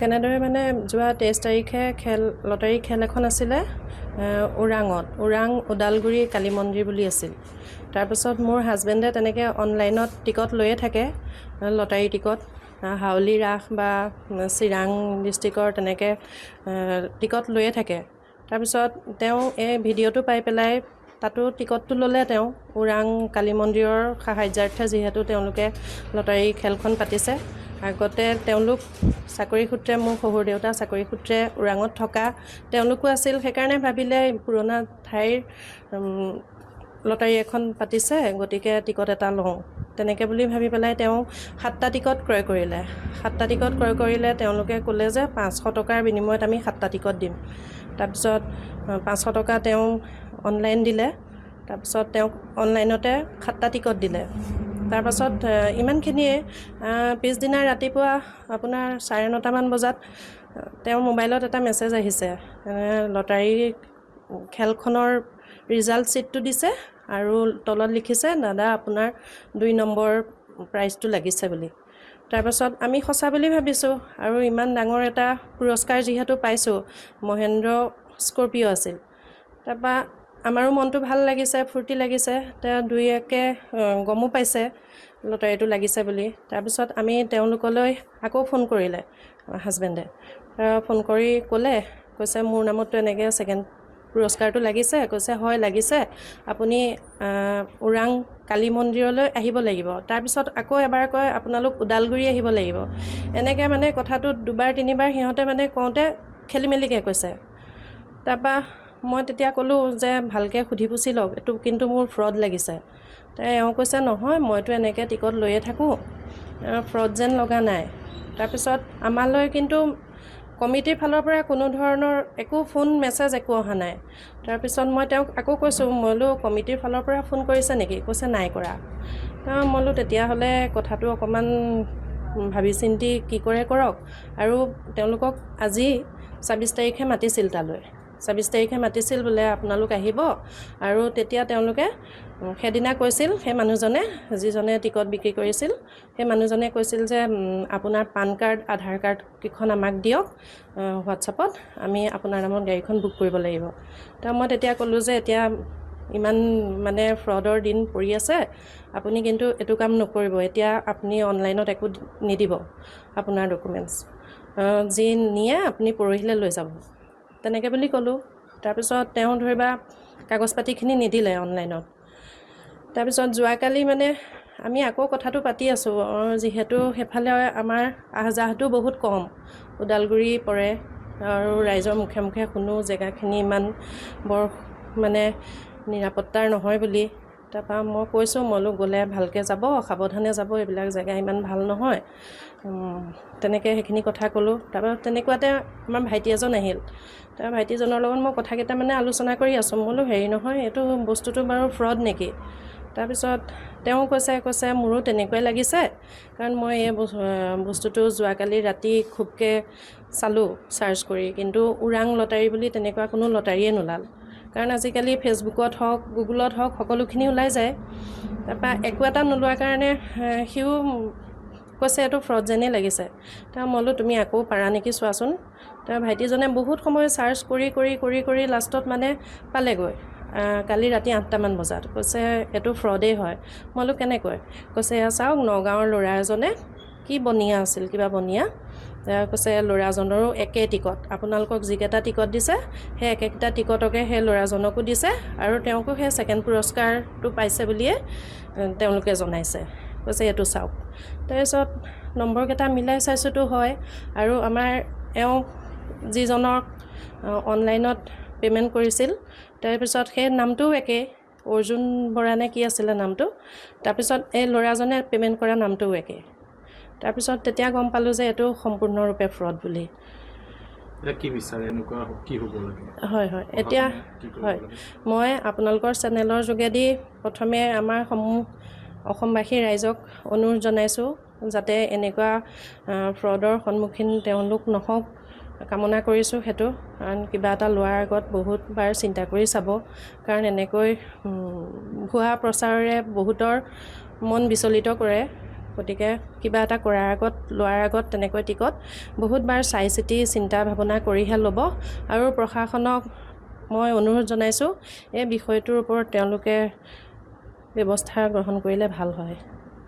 কেনেদৰে মানে যোৱা 23 তাৰিখে লটাৰী খেল এখন আছিলে ওৰাং ওদালগুৰি কালী মন্দিৰ বুলি আছিল। তাৰপিছত মোৰ হাজবেণ্ডে তেনেকৈ অনলাইনত টিকট লৈয়ে থাকে, লটাৰী টিকট হাউলি ৰাস বা চিৰাং ডিষ্ট্ৰিক্টৰ তেনেকৈ টিকট লৈয়ে থাকে। তাৰপিছত তেওঁ এই ভিডিঅ'টো পাই পেলাই তাতো টিকটটো ল'লে। তেওঁ ওৰাং কালী মন্দিৰৰ সাহাৰ্যাৰ্থে যিহেতু তেওঁলোকে লটাৰী খেলখন পাতিছে, আগতে তেওঁলোক চাকৰি সূত্ৰে, মোৰ শহুৰ দেউতা চাকৰি সূত্ৰে ওৰাঙত থকা তেওঁলোকো আছিল। সেইকাৰণে ভাবিলে পুৰণা ঠাইৰ লটাৰী এখন পাতিছে, গতিকে টিকট এটা লওঁ। তেনেকৈ বুলি ভাবি পেলাই তেওঁ 7টা টিকট ক্ৰয় কৰিলে। 7টা টিকট ক্ৰয় কৰিলে। তেওঁলোকে ক'লে যে 500 টকাৰ বিনিময়ত আমি 7টা টিকট দিম। তাৰপিছত 500 টকা তেওঁ অনলাইন দিলে। তাৰপিছত তেওঁক অনলাইনতে 7টা টিকট দিলে। তাৰপাছত ইমানখিনিয়ে পিছদিনা ৰাতিপুৱা আপোনাৰ 9:30মান বজাত তেওঁৰ মোবাইলত এটা মেছেজ আহিছে, লটাৰী খেলখনৰ ৰিজাল্ট শ্বীটটো দিছে আৰু তলত লিখিছে, দাদা আপোনাৰ 2 নম্বৰ প্ৰাইজটো লাগিছে বুলি। তাৰপাছত আমি সঁচা বুলি ভাবিছোঁ, আৰু ইমান ডাঙৰ এটা পুৰস্কাৰ যিহেতু পাইছোঁ, মহেন্দ্ৰ স্কৰপিঅ' আছিল। তাৰপৰা আমাৰো মনটো ভাল লাগিছে, ফূৰ্তি লাগিছে। তেওঁ দুই একে গমো পাইছে লটাৰীটো লাগিছে বুলি। তাৰপিছত আমি তেওঁলোকলৈ আকৌ ফোন কৰিলে হাজবেণ্ডে। ফোন কৰি কৈছে মোৰ নামততো এনেকৈ ছেকেণ্ড পুৰস্কাৰটো লাগিছে। কৈছে হয় লাগিছে, আপুনি ওৰাং কালী মন্দিৰলৈ আহিব লাগিব। তাৰপিছত আকৌ এবাৰ কয় আপোনালোক ওদালগুৰি আহিব লাগিব। এনেকৈ মানে কথাটোত 2-3বাৰ সিহঁতে মানে কওঁতে খেলি মেলিকৈ কৈছে। তাৰপৰা মই তেতিয়া ক'লোঁ যে ভালকৈ সুধি পুছি লওক, এইটো কিন্তু মোৰ ফ্ৰড লাগিছে। এওঁ কৈছে নহয়, মইতো এনেকৈ টিকট লৈয়ে থাকোঁ, ফ্ৰড যেন লগা নাই। তাৰপিছত আমালৈ কিন্তু কমিটিৰ ফালৰ পৰা কোনো ধৰণৰ একো ফোন মেছেজ একো অহা নাই। তাৰপিছত মই তেওঁক আকৌ কৈছোঁ, মই বোলো কমিটিৰ ফালৰ পৰা ফোন কৰিছে নেকি? কৈছে নাই কৰা। মই বোলো তেতিয়াহ'লে কথাটো অকণমান ভাবি চিন্তি কি কৰে কৰক। আৰু তেওঁলোকক আজি 26 তাৰিখে মাতিছিল তালৈ। 26 তাৰিখে মাতিছিল বোলে আপোনালোক আহিব। আৰু তেতিয়া তেওঁলোকে সেইদিনা কৈছিল, সেই মানুহজনে যিজনে টিকট বিক্ৰী কৰিছিল, সেই মানুহজনে কৈছিল যে আপোনাৰ পান কাৰ্ড আধাৰ কাৰ্ডকেইখন আমাক দিয়ক হোৱাটছআপত, আমি আপোনাৰ নামত গাড়ীখন বুক কৰিব লাগিব। মই তেতিয়া ক'লোঁ যে এতিয়া ইমান মানে ফ্ৰডৰ দিন পৰি আছে, আপুনি কিন্তু এইটো কাম নকৰিব। এতিয়া আপুনি অনলাইনত একো নিদিব, আপোনাৰ ডকুমেণ্টছ যি নিয়ে আপুনি পৰহিলৈ লৈ যাব, তেনেকৈ বুলি ক'লোঁ। তাৰপিছত তেওঁ ধৰিবা কাগজ পাতিখিনি নিদিলে অনলাইনত। তাৰপিছত যোৱাকালি মানে আমি আকৌ কথাটো পাতি আছোঁ, যিহেতু সেইফালে আমাৰ আহ-যাহটো বহুত কম, ওদালগুৰি পৰে আৰু ৰাইজৰ মুখে মুখে শুনো জেগাখিনি ইমান বৰ মানে নিৰাপত্তাৰ নহয় বুলি। তাৰপৰা মই কৈছোঁ, মইলো গ'লে ভালকৈ যাব, সাৱধানে যাব, এইবিলাক জেগা ইমান ভাল নহয়, তেনেকৈ সেইখিনি কথা ক'লোঁ। তাৰপৰা তেনেকুৱাতে আমাৰ ভাইটি এজন আহিল। তাৰ ভাইটিজনৰ লগত মই কথা কেইটামানে আলোচনা কৰি আছোঁ। মই বোলো হেৰি নহয়, এইটো বস্তুটো বাৰু ফ্ৰড নেকি? তাৰপিছত তেওঁ কৈছে মোৰো তেনেকুৱাই লাগিছে, কাৰণ মই এই বস্তুটো যোৱাকালি ৰাতি খুবকৈ চালোঁ চাৰ্চ কৰি, কিন্তু ওৰাং লটাৰী বুলি তেনেকুৱা কোনো লটাৰীয়ে নোলাল। কাৰণ আজিকালি ফেচবুকত হওক গুগলত হওক সকলোখিনি ওলাই যায়। তাৰপৰা একো এটা নোলোৱাৰ কাৰণে সিও কৈছে এইটো ফ্ৰড যেনেই লাগিছে। মই বোলো তুমি আকৌ পাৰা নেকি চোৱাচোন। ভাইটিজনে বহুত সময় চাৰ্চ কৰি লাষ্টত মানে পালেগৈ কালি ৰাতি 8টামান বজাত। কৈছে এইটো ফ্ৰডেই হয়। মই বোলো কেনেকৈ? কৈছে এয়া চাওক, নগাঁৱৰ ল'ৰা এজনে কি বনিয়া আছিল, কিবা বনিয়া, কৈছে ল'ৰাজনৰো একে টিকট, আপোনালোকক যিকেইটা টিকট দিছে সেই একেটা টিকটকে সেই ল'ৰাজনকো দিছে, আৰু তেওঁকো সেই ছেকেণ্ড পুৰস্কাৰটো পাইছে বুলিয়ে তেওঁলোকে জনাইছে। কৈছে এইটো চাওক। তাৰপিছত নম্বৰকেইটা মিলাই চাইছোঁতো হয়, আৰু আমাৰ এওঁ যিজনক অনলাইনত পে'মেণ্ট কৰিছিল, তাৰপিছত সেই নামটোও একেই, অৰ্জুন বৰা নে কি আছিলে নামটো। তাৰপিছত এই ল'ৰাজনে পে'মেণ্ট কৰা নামটোও একেই। তাৰপিছত তেতিয়া গম পালোঁ যে এইটো সম্পূৰ্ণৰূপে ফ্ৰড বুলি। কি বিচাৰে, এনেকুৱা কি হ'ব লাগে? হয় এতিয়া হয়, মই আপোনালোকৰ চেনেলৰ যোগেদি প্ৰথমে আমাৰ অসমবাসী ৰাইজক অনুৰোধ জনাইছোঁ, যাতে এনেকুৱা ফ্ৰডৰ সন্মুখীন তেওঁলোক নহওক কামনা কৰিছোঁ। সেইটো কাৰণ কিবা এটা লোৱাৰ আগত বহুতবাৰ চিন্তা কৰি চাব, কাৰণ এনেকৈ ভুৱা প্ৰচাৰেৰে বহুতৰ মন বিচলিত কৰে। গতিকে কিবা এটা লোৱাৰ আগত তেনেকৈ টিকট বহুতবাৰ চাই চিতি চিন্তা ভাৱনা কৰিহে ল'ব। আৰু প্ৰশাসনক মই অনুৰোধ জনাইছোঁ এই বিষয়টোৰ ওপৰত তেওঁলোকে ব্যৱস্থা গ্ৰহণ কৰিলে ভাল হয়।